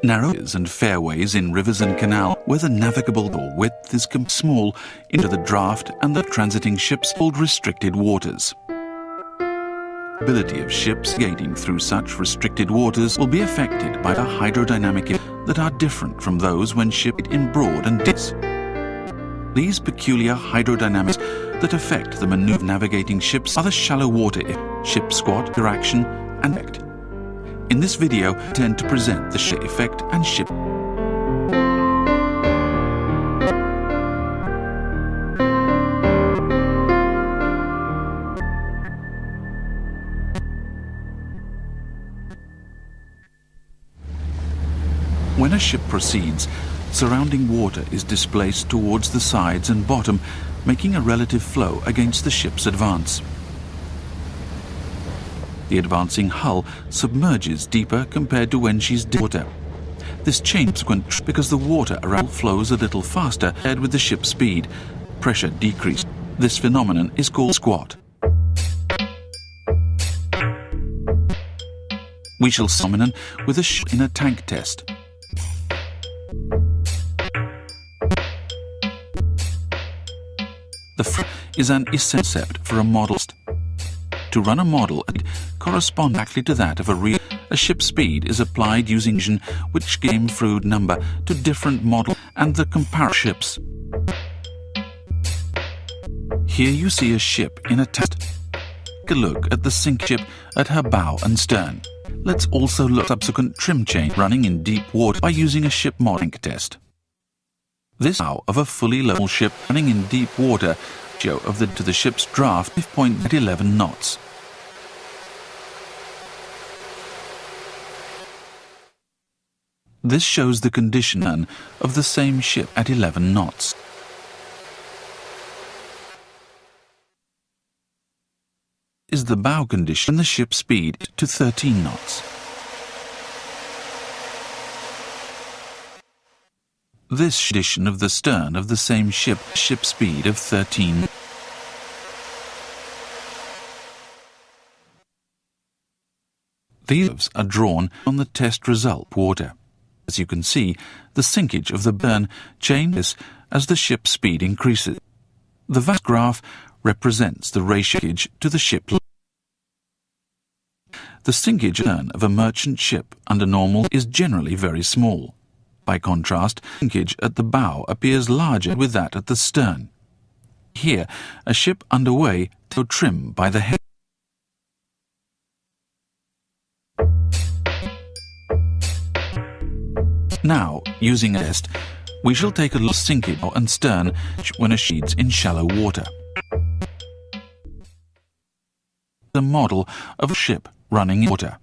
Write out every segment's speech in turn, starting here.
Narrows and fairways in rivers and canals where the navigable width is small into the draft and the transiting ships hold restricted waters. The ability of ships navigating through such restricted waters will be affected by the hydrodynamic that are different from those when shipped in broad and deep. These peculiar hydrodynamics that affect the maneuver of navigating ships are the shallow water ship squat, interaction, and effect. In this video, I intend to present the ship effect and ship. When a ship proceeds, surrounding water is displaced towards the sides and bottom, making a relative flow against the ship's advance. The advancing hull submerges deeper compared to when she's in water. This changes because the water around flows a little faster compared with the ship's speed. Pressure decreased. This phenomenon is called squat. We shall see this phenomenon with a ship in a tank test. The front is an essential concept for a model. To run a model corresponds exactly to that of a real. A ship speed is applied using which game fruit number to different model and the comparative ships. Here you see a ship in a test. Take a look at the sink ship at her bow and stern. Let's also look at subsequent trim chain running in deep water by using a ship modeling test. This bow of a fully loaded ship running in deep water ratio of to the ship's draft 5.11 knots. This shows the condition of the same ship at 11 knots. Is the bow condition and the ship speed to 13 knots. This condition of the stern of the same ship speed of 13. These are drawn on the test result water. As you can see, the sinkage of the stern changes as the ship's speed increases. The vast graph represents the ratio to the ship. The sinkage stern of a merchant ship under normal is generally very small. By contrast, sinkage at the bow appears larger with that at the stern. Here, a ship underway to trim by the head. Now, using a test, we shall take a look at sinkage and stern when a ship's in shallow water. The model of a ship running in water.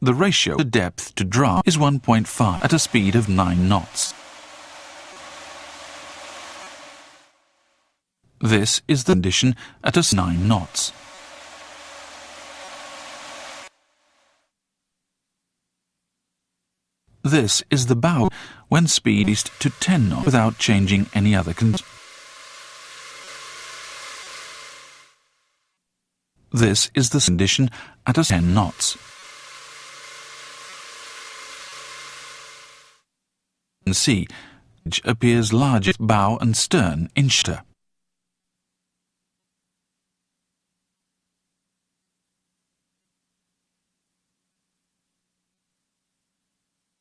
The ratio of depth to draft is 1.5 at a speed of 9 knots. This is the condition at 9 knots. This is the bow when speed is to 10 knots without changing any other condition. This is the condition at 10 knots. You can see it appears larger bow and stern in shorter.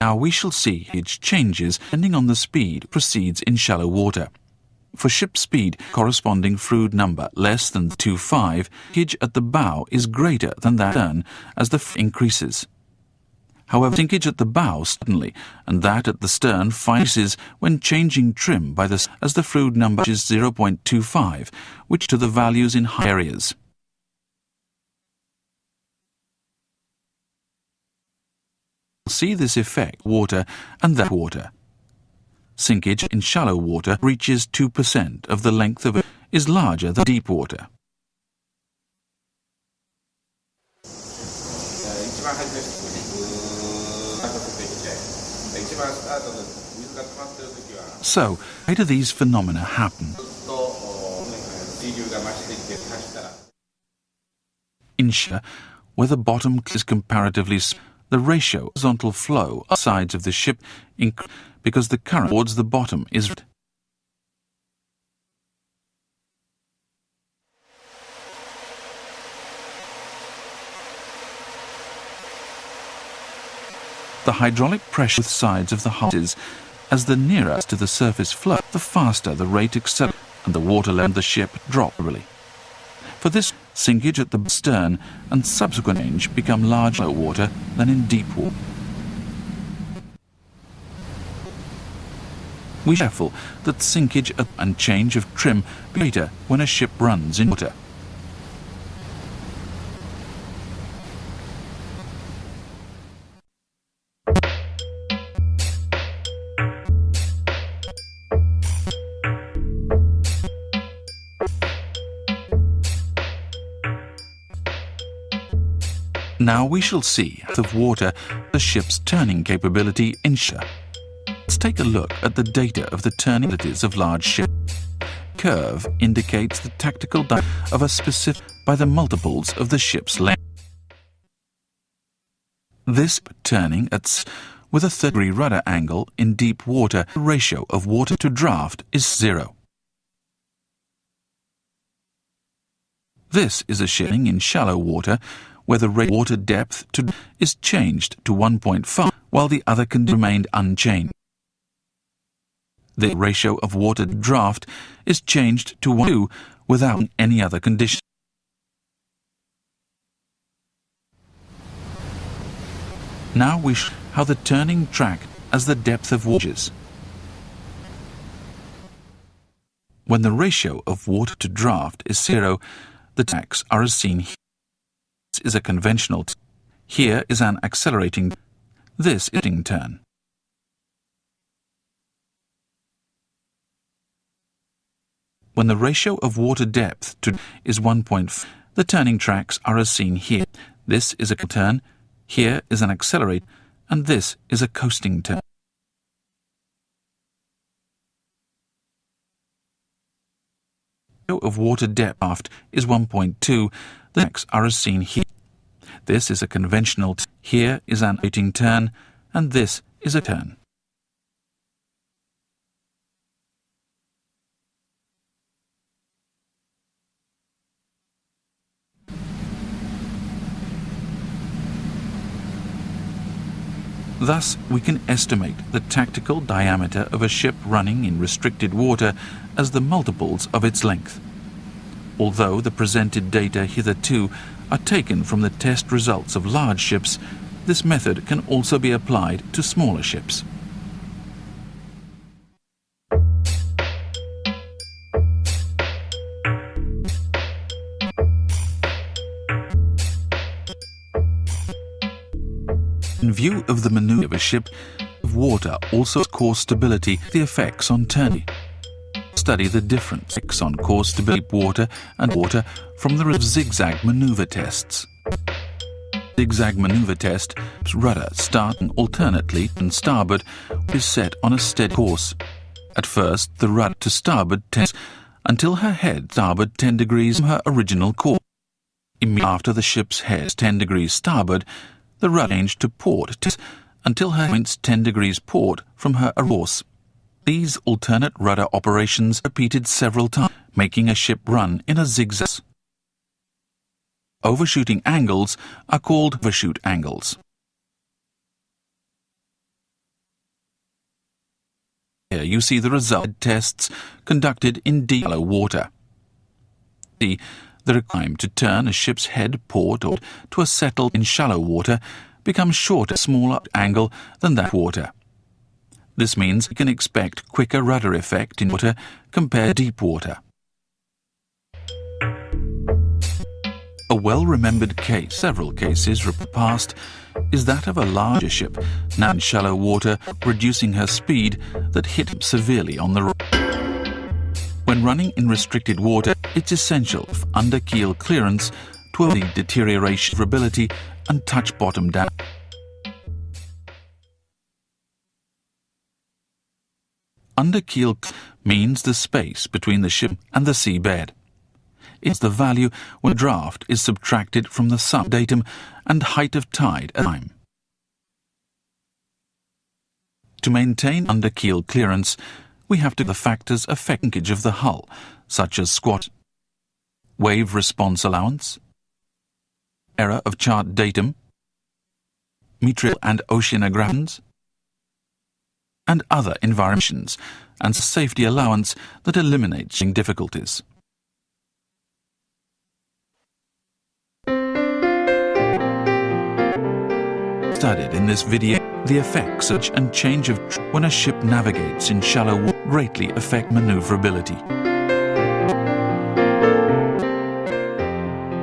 Now we shall see its changes depending on the speed proceeds in shallow water. For ship speed corresponding fruit number less than 2.5, sinkage at the bow is greater than that stern as the increases. However, sinkage at the bow suddenly and that at the stern increases when changing trim by as the fruit number is 0.25, which to the values in high areas. See this effect water and that water. Sinkage in shallow water reaches 2% of the length of it is larger than deep water. So, why do these phenomena happen? In shallow, where the bottom is comparatively small, the ratio of horizontal flow on sides of the ship increases because the current towards the bottom is right. The hydraulic pressure with sides of the hull is, as the nearer to the surface flow, the faster the rate accelerates and the water level of the ship drops rapidly. For this, sinkage at the stern and subsequent change become larger water than in deep water. We are careful that sinkage and change of trim be greater when a ship runs in water. Now we shall see of water the ship's turning capability in shore. Let's take a look at the data of the turning abilities of large ships. Curve indicates the tactical dimension of a specific by the multiples of the ship's length. This turning at with a 30-degree rudder angle in deep water, the ratio of water to draft is 0. This is a shifting in shallow water, where the rate of water depth to is changed to 1.5, while the other can remain unchanged. The ratio of water to draft is changed to 1:2 without any other condition. Now we show how the turning track as the depth of water is. When the ratio of water to draft is 0, the tracks are as seen here. This is a conventional turn. Here is an accelerating. This is a turn. When the ratio of water depth to is 1.5, the turning tracks are as seen here. This is a turn, here is an accelerate, and this is a coasting turn. The ratio of water depth is 1.2. The tracks are as seen here. This is a conventional turn. Here is an accelerating turn, and this is a turn. Thus, we can estimate the tactical diameter of a ship running in restricted water as the multiples of its length. Although the presented data hitherto are taken from the test results of large ships, this method can also be applied to smaller ships. In view of the maneuver of a ship, of water also has core stability, the effects on turning. Study the difference on core stability water and water from the zigzag maneuver tests. Zigzag maneuver test, rudder starting alternately and starboard is set on a steady course. At first, the rudder to starboard tends until her head starboard 10 degrees from her original course. Immediately after the ship's head is 10 degrees starboard, the rudder changed to port until her points 10 degrees port from her course. These alternate rudder operations repeated several times, making a ship run in a zigzag. Overshooting angles are called overshoot angles. Here you see the result of tests conducted in deep water. The requirement to turn a ship's head port or to a settle in shallow water becomes shorter, smaller angle than that water. This means we can expect quicker rudder effect in water compared to deep water. A well-remembered case, several cases past, is that of a larger ship, now in shallow water, reducing her speed that hit severely on the rock. When running in restricted water, it's essential for under-keel clearance to avoid deterioration of ability and touch bottom down. Under-keel means the space between the ship and the seabed. is the value when draft is subtracted from the sum datum and height of tide at time. To maintain under-keel clearance, we have to the factors affecting sinkage of the hull, such as squat, wave response allowance, error of chart datum, metrial and oceanographics, and other environments, and safety allowance that eliminates difficulties. Studied in this video, the effects of and change of when a ship navigates in shallow water greatly affect maneuverability.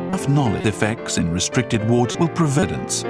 Enough knowledge effects in restricted waters will prevent